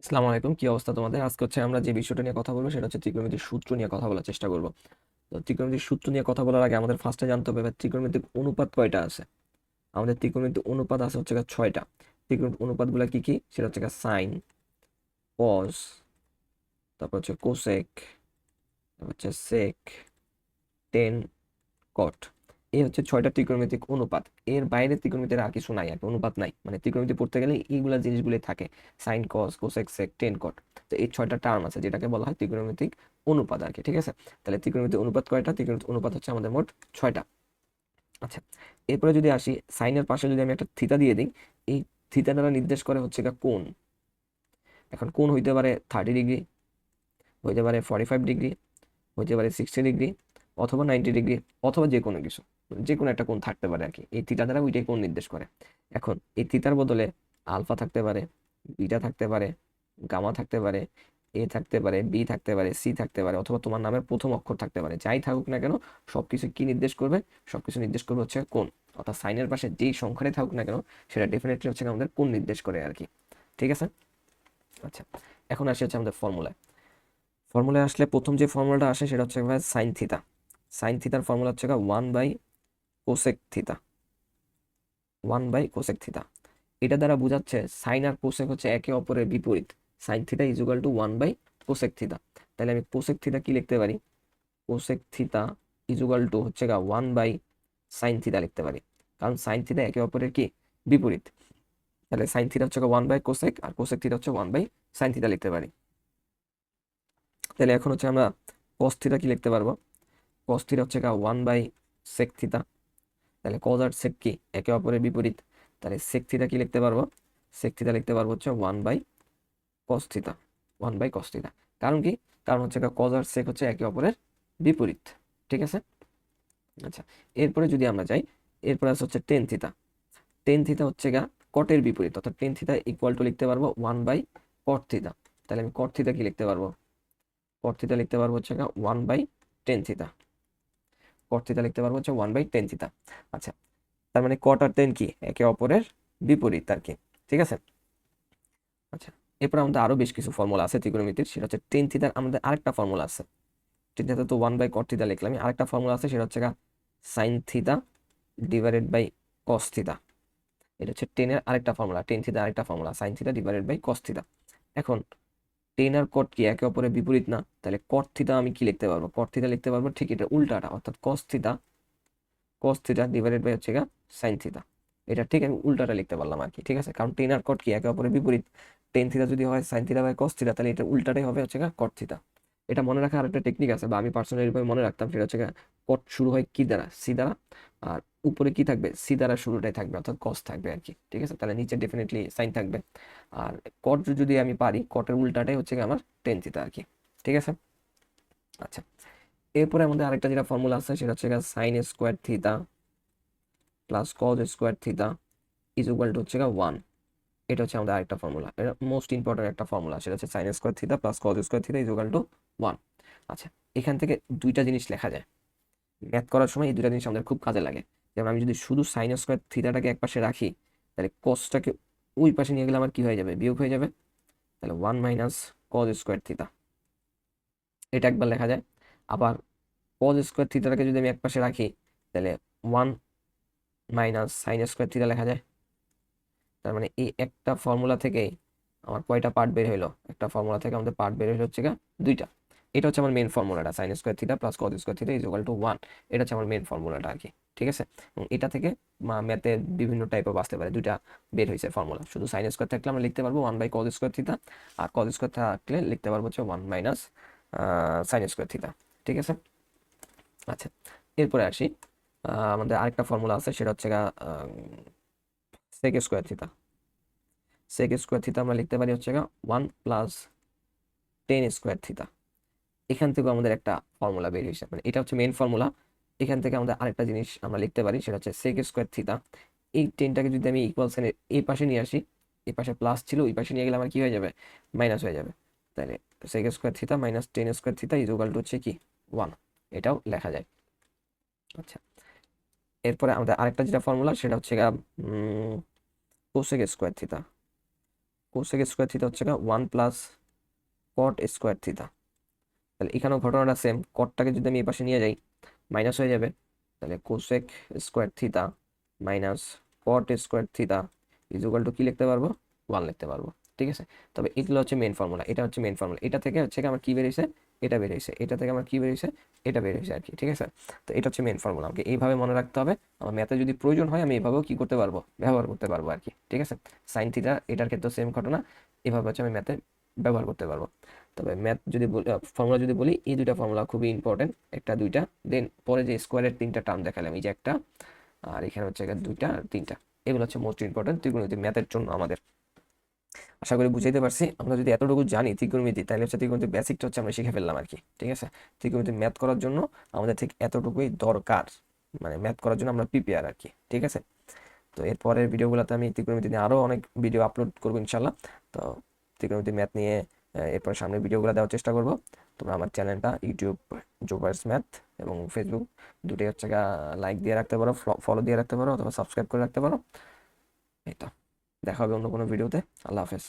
আসসালামু আলাইকুম, কি অবস্থা তোমাদের? আজকে হচ্ছে আমরা যে বিষয়টা নিয়ে কথা বলবো সেটা হচ্ছে ত্রিকোণমিতির সূত্র নিয়ে কথা বলার চেষ্টা করব। তো ত্রিকোণমিতির সূত্র নিয়ে কথা বলার আগে আমাদের ফার্স্টে জানতে হবে এবার ত্রিকোণমিতিক অনুপাত কয়টা আছে। আমাদের ত্রিকোণমিতিক অনুপাত আছে হচ্ছে ছয়টা। ত্রিকোণমিতিক অনুপাতগুলো কি কি সেটা হচ্ছে সাইন, কস, তারপর হচ্ছে কোসেক, তারপর হচ্ছে সেক, টেন, কট। এই হচ্ছে ছয়টা ত্রিকোণমিতিক অনুপাত। এর বাইরে ত্রিকোণমিতির আর কিছু নাই, আর কি অনুপাত নাই, মানে ত্রিকোণমিতি পড়তে গেলে এইগুলা জিনিসগুলোই থাকে: সাইন, কস, কোসেক, সেক, টেন, কট। তো এই ছয়টা টার্ম আছে যেটাকে বলা হয় ত্রিকোণমিতিক অনুপাত আর কি। ঠিক আছে, তাহলে ত্রিকোণমিতিক অনুপাত কয়টা? ত্রিকোণমিতিক অনুপাত হচ্ছে আমাদের মোট ছয়টা। আচ্ছা, এরপরে যদি আসি, সাইনের পাশে যদি আমি একটা থিতা দিয়ে দিই, এই থিতা দ্বারা নির্দেশ করে হচ্ছে কোণ। এখন কোণ হইতে পারে 30 ডিগ্রি, হইতে পারে 45 ডিগ্রি, হইতে পারে 60 ডিগ্রি, অথবা 90 ডিগ্রি, অথবা যে কোনো কিছু, যে কোনো একটা কোণ থাকতে পারে আর কি। এই থিটা দ্বারা ওইটাই কোণ নির্দেশ করে। এখন এই থিতার বদলে আলফা থাকতে পারে, বিটা থাকতে পারে, গামা থাকতে পারে, এ থাকতে পারে, বি থাকতে পারে, সি থাকতে পারে, অথবা তোমার নামের প্রথম অক্ষর থাকতে পারে। যাই থাকুক না কেন, সবকিছু কি নির্দেশ করবে? সবকিছু নির্দেশ করবে হচ্ছে কোণ। অর্থাৎ সাইনের পাশে যেই সংখ্যাটাই থাকুক না কেন, সেটা ডেফিনেটলি হচ্ছে আমাদের কোণ নির্দেশ করে আর কি। ঠিক আছে। আচ্ছা, এখন আসি হচ্ছে আমাদের ফর্মুলায়। ফর্মুলায় আসলে প্রথম যে ফর্মুলাটা আসে সেটা হচ্ছে ভাই সাইন থিতা। সাইন থিতার ফর্মুলা হচ্ছে 1/কোসেক থিতা। 1/কোসেক থিতা, এটা দ্বারা বোঝাচ্ছে সাইন আর কোসেক হচ্ছে একে অপরের বিপরীত। Sine theta is equal to cosec theta. তাহলে আমি কোসেক থিতা কি লিখতে পারি? Cosec theta is equal to হচ্ছে 1/সাইন থিতা লিখতে পারি, কারণ সাইন থিতা একে অপরের কি বিপরীত। তাহলে সাইন থিতা হচ্ছে 1/কোসেক, আর কোসেক থিতা হচ্ছে 1/সাইন থিতা লিখতে পারি। তাহলে এখন হচ্ছে আমরা কস থিতা কি লিখতে পারবো? কস থিটা হচ্ছে 1/সেক থিতা। তাহলে কজ আর সেক কি একে অপরের বিপরীত। তাহলে সেক থিটা কি লিখতে পারবো? সেক থিটা লিখতে পারবো হচ্ছে 1/কস থিতা। 1/কস থিতা, কারণ কি? কারণ হচ্ছে কজ আর সেক হচ্ছে একে অপরের বিপরীত। ঠিক আছে। আচ্ছা, এরপরে যদি আমরা যাই, এরপরে আছে হচ্ছে টেন থিতা। টেন থিতা হচ্ছে কটের বিপরীত, অর্থাৎ টেন থিতা ইকুয়াল টু লিখতে পারবো 1/কট থিতা। তাহলে আমি কট থিতা কি লিখতে পারবো? কট থিতা লিখতে পারবো হচ্ছে 1/টেন থিতা। কট থিতা লিখতে পারবো হচ্ছে 1/টেন থিতা। আচ্ছা, তার মানে কট আর টেন কি একে অপরের বিপরীত আর কি। ঠিক আছে। আচ্ছা, এরপর আমাদের আরো বেশ কিছু ফর্মুলা আছে ত্রিকোণমিতির, সেটা হচ্ছে টেন থিতার আমাদের আরেকটা ফর্মুলা আছে। টেন থিতা তো 1/কট থিতা লিখলাম, আরেকটা ফর্মুলা আছে সেটা হচ্ছে sine theta divided by cos theta. এটা হচ্ছে টেনের আরেকটা ফর্মুলা, টেন থিতা আরেকটা formula, sine theta divided by cos theta. এখন টেন আর কট কি একে অপরের বিপরীত না? তাহলে কট থিতা আমি কি লিখতে পারবো? কট থিতা লিখতে পারবো ঠিক এটা উল্টাটা, অর্থাৎ কস থিতা ডিভাইডেড বাই হচ্ছে সাইন থিতা। এটা ঠিক আমি উল্টাটা লিখতে পারলাম আর কি। ঠিক আছে, কারণ টেন আর কট কি একে অপরের বিপরীত। টেন থিতা যদি হয় সাইন থিতা বাই কস থিতা, তাহলে এটা উল্টাটাই হবে হচ্ছে কট থিতা। এটা মনে রাখার আরেকটা টেকনিক আছে, বা আমি পার্সোনালি ভাবে মনে রাখতাম, সেটা হচ্ছে কট শুরু হয় কি দ্বারা? সি দ্বারা। আর উপরে কি থাকবে? সি দ্বারা শুরুটাই থাকবে, অর্থাৎ কস থাকবে আর কি। ঠিক আছে, তাহলে নিচে ডেফিনেটলি সাইন থাকবে। আর কট যদি আমি পারি, কটের উল্টাটাই হচ্ছে আমার টেন থিতা আর কি। ঠিক আছে। আচ্ছা, এরপরে আমাদের আরেকটা যেটা ফর্মুলা আছে সেটা হচ্ছে sine square theta plus cos square theta is equal to হচ্ছে 1। এটা হচ্ছে আমাদের আরেকটা ফর্মুলা, এটা মোস্ট ইম্পর্টেন্ট একটা ফর্মুলা, সেটা হচ্ছে sine square theta plus cos square theta is equal two 1। আচ্ছা, এখান থেকে দুইটা জিনিস লেখা যায় ম্যাথ করার সময়, এই দুইটা জিনিস আমাদের খুব কাজে লাগে। যেমন আমি যদি শুধু সাইন স্কোয়ার থিতাটাকে এক পাশে রাখি, তাহলে কসটাকে ওই পাশে নিয়ে গেলে আমার কি হয়ে যাবে? বিয়োগ হয়ে যাবে। তাহলে 1 - কজ স্কোয়ার থিতা, এটা একবার লেখা যায়। আবার কজ স্কোয়ার থিতাটাকে যদি আমি এক পাশে রাখি, তাহলে 1 - সাইন স্কোয়ার থিতা লেখা যায়। তার মানে এই একটা ফর্মুলা থেকে আমার কয়টা পার্ট বের হইলো? একটা ফর্মুলা থেকে আমাদের পার্ট বের হইলো হচ্ছে দুইটা। এটা হচ্ছে আমার মেন ফর্মুলাটা, sine square theta plus cos square theta is equal two 1। এটা হচ্ছে আমার মেন ফর্মুলাটা আর কি। ঠিক আছে, এবং এটা থেকে ম্যাথে বিভিন্ন টাইপের আসতে পারে। দুইটা বের হয়েছে ফর্মুলা, শুধু সাইন স্কোয়ার থাকলে আমরা লিখতে পারবো 1/কজ স্কোয়ার থিটা, আর কজ স্কোয়ার থাকলে লিখতে পারবো হচ্ছে 1 - সাইন স্কোয়ার থিটা। ঠিক আছে। আচ্ছা, এরপরে আসি, আমাদের আরেকটা ফর্মুলা আছে সেটা হচ্ছে sec square theta. Sec square theta আমরা লিখতে পারি হচ্ছে 1 + টেন স্কোয়ার থিটা। এখান থেকে আমাদের একটা ফর্মুলা বের হয়েছে, মানে এটা হচ্ছে মেইন ফর্মুলা। এখান থেকে আমাদের আরেকটা জিনিস আমরা লিখতে পারি, সেটা হচ্ছে সেক স্কোয়ার থিটা। এই টেনটাকে যদি আমি ইকুয়াল সাইনের এই পাশে নিয়ে আসি, এই পাশে প্লাস ছিল, ওই পাশে নিয়ে গেলে আমার কি হয়ে যাবে? মাইনাস হয়ে যাবে। তাহলে sec square theta minus tan square theta is equal to হচ্ছে কি 1। এটাও লেখা যায়। আচ্ছা, এরপরে আমাদের আরেকটা যেটা ফর্মুলা সেটা হচ্ছে cosec square theta. Cosec square theta হচ্ছে 1 প্লাস কট স্কোয়ার থিটা। তাহলে এখানেও ঘটনাটা সেম, কটটাকে যদি আমি এই পাশে নিয়ে যাই মাইনাস হয়ে যাবে। তাহলে cosec square theta minus cot square theta equal to কি লিখতে পারবো, 1 লিখতে পারবো। ঠিক আছে, তবে এগুলো হচ্ছে মেন ফর্মুলা, এটা হচ্ছে মেন ফর্মুলা। এটা থেকে হচ্ছে আমার কি বেরিয়েছে, এটা বেরিয়েছে, এটা থেকে আমার কি বেরিয়েছে, এটা বেরিয়েছে আর কি। ঠিক আছে, তো এটা হচ্ছে মেন ফর্মুলা, আমাকে এইভাবে মনে রাখতে হবে। আমার ম্যাথে যদি প্রয়োজন হয় আমি এইভাবেও কি করতে পারবো, ব্যবহার করতে পারবো আর কি। ঠিক আছে, সাইন থিটা এটার ক্ষেত্রে সেম ঘটনা, এভাবে হচ্ছে আমি ম্যাথে ব্যবহার করতে পারবো। তবে ম্যাথ যদি ফর্মুলা যদি বলি, এই দুইটা ফর্মুলা খুবই ইম্পর্টেন্ট, একটা দুইটা, দেন পরে যে স্কোয়ারের 3টা টার্ম দেখালাম, এই যে একটা, আর এখানে হচ্ছে 2টা আর 3টা, এগুলো হচ্ছে মোস্ট ইম্পর্টেন্ট ত্রিকোণমিতি ম্যাথের জন্য আমাদের। আশা করি বুঝাইতে পারছি। আমরা যদি এতটুকু জানি ত্রিকোণমিতি, তাহলে হচ্ছে ত্রিকোণমিতির বেসিকটা হচ্ছে আমরা শিখে ফেললাম আর কি। ঠিক আছে, ত্রিকোণমিতি ম্যাথ করার জন্য আমাদের ঠিক এতটুকুই দরকার, মানে ম্যাথ করার জন্য আমরা প্রিপেয়ার আর কি। ঠিক আছে, তো এরপরের ভিডিওগুলোতে আমি ত্রিকোণমিতি নিয়ে আরও অনেক ভিডিও আপলোড করবো ইনশাল্লাহ। তো ত্রিকোণমিতি ম্যাথ নিয়ে এরপর সামনে ভিডিওগুলো দেওয়ার চেষ্টা করবো। তোমরা আমার চ্যানেলটা ইউটিউব জোবার্স ম্যাথ এবং ফেসবুক দুটোই হচ্ছে লাইক দিয়ে রাখতে পারো, ফলো দিয়ে রাখতে পারো, অথবা সাবস্ক্রাইব করে রাখতে পারো। এই তো, দেখা হবে অন্য কোনো ভিডিওতে। আল্লাহ হাফেজ।